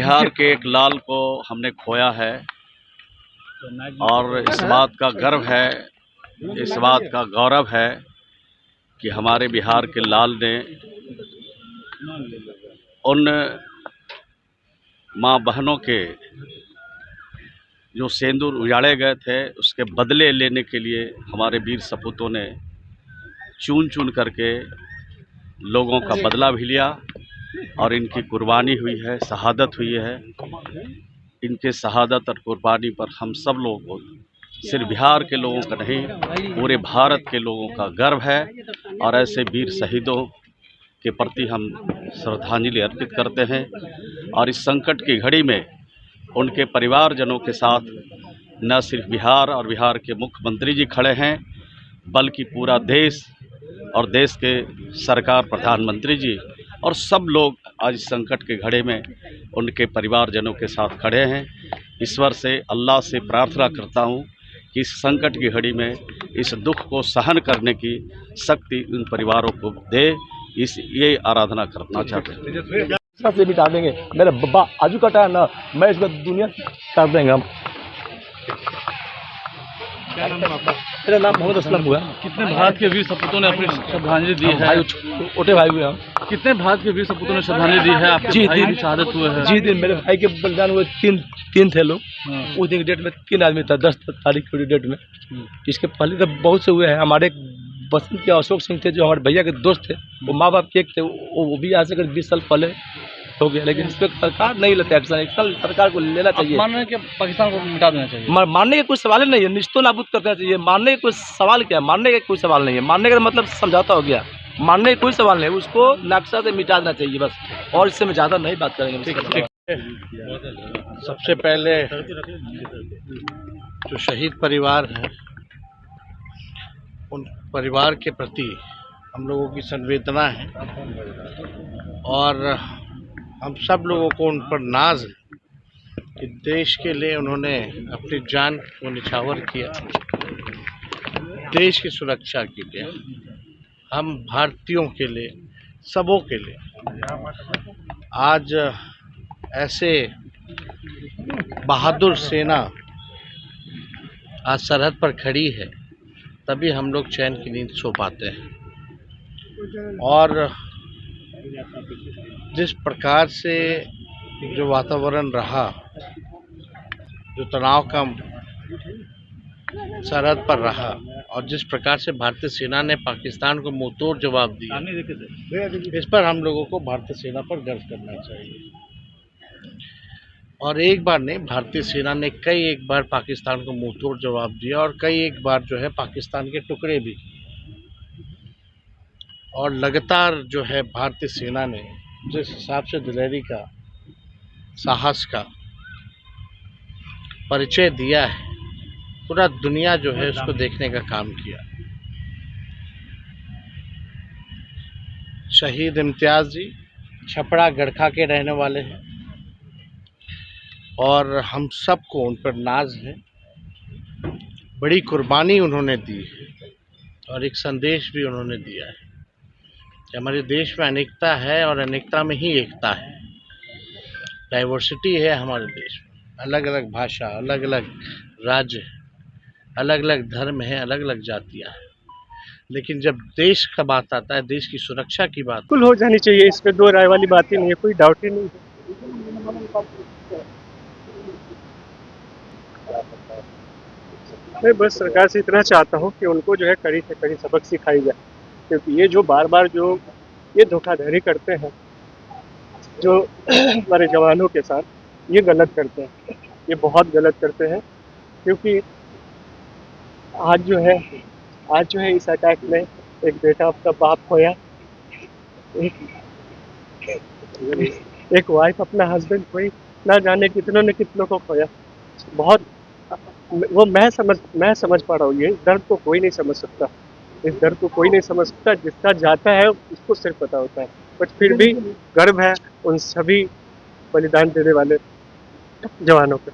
बिहार के एक लाल को हमने खोया है और इस बात का गर्व है, इस बात का गौरव है कि हमारे बिहार के लाल ने उन माँ बहनों के जो सिंदूर उजाड़े गए थे उसके बदले लेने के लिए हमारे वीर सपूतों ने चुन चुन करके लोगों का बदला भी लिया और इनकी कुर्बानी हुई है, शहादत हुई है। इनके शहादत और कुर्बानी पर हम सब लोगों को, सिर्फ बिहार के लोगों का नहीं, पूरे भारत के लोगों का गर्व है और ऐसे वीर शहीदों के प्रति हम श्रद्धांजलि अर्पित करते हैं। और इस संकट की घड़ी में उनके परिवारजनों के साथ न सिर्फ बिहार और बिहार के मुख्यमंत्री जी खड़े हैं, बल्कि पूरा देश और देश के सरकार, प्रधानमंत्री जी और सब लोग आज इस संकट के घड़े में उनके परिवारजनों के साथ खड़े हैं। ईश्वर से, अल्लाह से प्रार्थना करता हूं कि इस संकट की घड़ी में इस दुख को सहन करने की शक्ति उन परिवारों को दे, ये आराधना करना चाहते हैं। सबसे मिटा देंगे। मेरा बब्बा आजू कटा है ना, मैं इसको दुनिया कर देंगे हम। क्या नाम है आपका? मेरा नाम मोहम्मद असलम हुआ। कितने भारत के वीर सपूतों ने अपनी श्रद्धांजलि दी है? भाई छोटे भाई हुए हम। कितने भारत के वीर सपूतों ने श्रद्धांजलि दी है? आपके भाई की शहादत हुए हैं। जी दिन मेरे भाई के बलिदान हुए तीन थे लोग। उस दिन की डेट में 3 आदमी था, 10 तारीख की डेट में। इसके पहले तो बहुत से हुए हैं। हमारे बसंत के अशोक सिंह थे जो हमारे भैया के दोस्त थे, वो माँ बाप के एक थे, वो भी आज से 20 साल पहले हो गया। लेकिन इस पर सरकार नहीं लेते एक्शन। एक्शन सरकार को लेना चाहिए। मानने के पाकिस्तान को मिटा देना चाहिए। मारने का कोई सवाल ही नहीं है, निश्चित नाबूद करना चाहिए। मारने का कोई सवाल क्या है? मारने का कोई सवाल नहीं है। मारने का मतलब समझौता हो गया। मारने का कोई सवाल नहीं है, उसको नक्शा से मिटा देना चाहिए बस। और इससे में ज़्यादा नहीं बात करेंगे। सबसे पहले जो शहीद परिवार है, उन परिवार के प्रति हम लोगों की संवेदना है और हम सब लोगों को उन पर नाज है कि देश के लिए उन्होंने अपनी जान को निछावर किया, देश की सुरक्षा के लिए, हम भारतीयों के लिए, सबों के लिए। आज ऐसे बहादुर सेना आज सरहद पर खड़ी है, तभी हम लोग चैन की नींद सो पाते हैं। और जिस प्रकार से जो वातावरण रहा, जो तनाव का सरहद पर रहा और जिस प्रकार से भारतीय सेना ने पाकिस्तान को मुंहतोड़ जवाब दिया, इस पर हम लोगों को भारतीय सेना पर गर्व करना चाहिए। और एक बार नहीं, भारतीय सेना ने कई एक बार पाकिस्तान को मुंहतोड़ जवाब दिया और कई एक बार जो है पाकिस्तान के टुकड़े भी किए। और लगातार जो है भारतीय सेना ने जिस हिसाब से दिलेरी का, साहस का परिचय दिया है, पूरा दुनिया जो है उसको देखने का काम किया। शहीद इम्तियाज़ जी छपरा गड़खा के रहने वाले हैं और हम सबको उन पर नाज है। बड़ी कुर्बानी उन्होंने दी है और एक संदेश भी उन्होंने दिया है कि हमारे देश में अनेकता है और अनेकता में ही एकता है। डाइवर्सिटी है हमारे देश में, अलग अलग भाषा, अलग अलग राज्य, अलग अलग धर्म है, अलग अलग जातियाँ हैं, लेकिन जब देश का बात आता है, देश की सुरक्षा की बात, बिल्कुल हो जानी चाहिए। इस पे दो राय वाली बात ही नहीं है, कोई डाउट ही नहीं है। मैं बस सरकार से इतना चाहता हूँ कि उनको जो है कड़ी से कड़ी सबक सिखाई जाए, क्योंकि ये जो बार बार जो ये धोखाधड़ी करते हैं जो हमारे जवानों के साथ, ये गलत करते हैं, ये बहुत गलत करते हैं। क्योंकि आज जो है इस अटैक में एक बेटा अपना बाप खोया, एक वाइफ अपना हस्बैंड खोई, ना जाने कितनों ने कितनों को खोया। बहुत वो मैं समझ पा रहा हूँ। ये दर्द को कोई नहीं समझ सकता, इस दर्द को कोई नहीं समझ सकता। जिसका जाता है उसको सिर्फ पता होता है। बट फिर भी गर्व है उन सभी बलिदान देने वाले जवानों पे।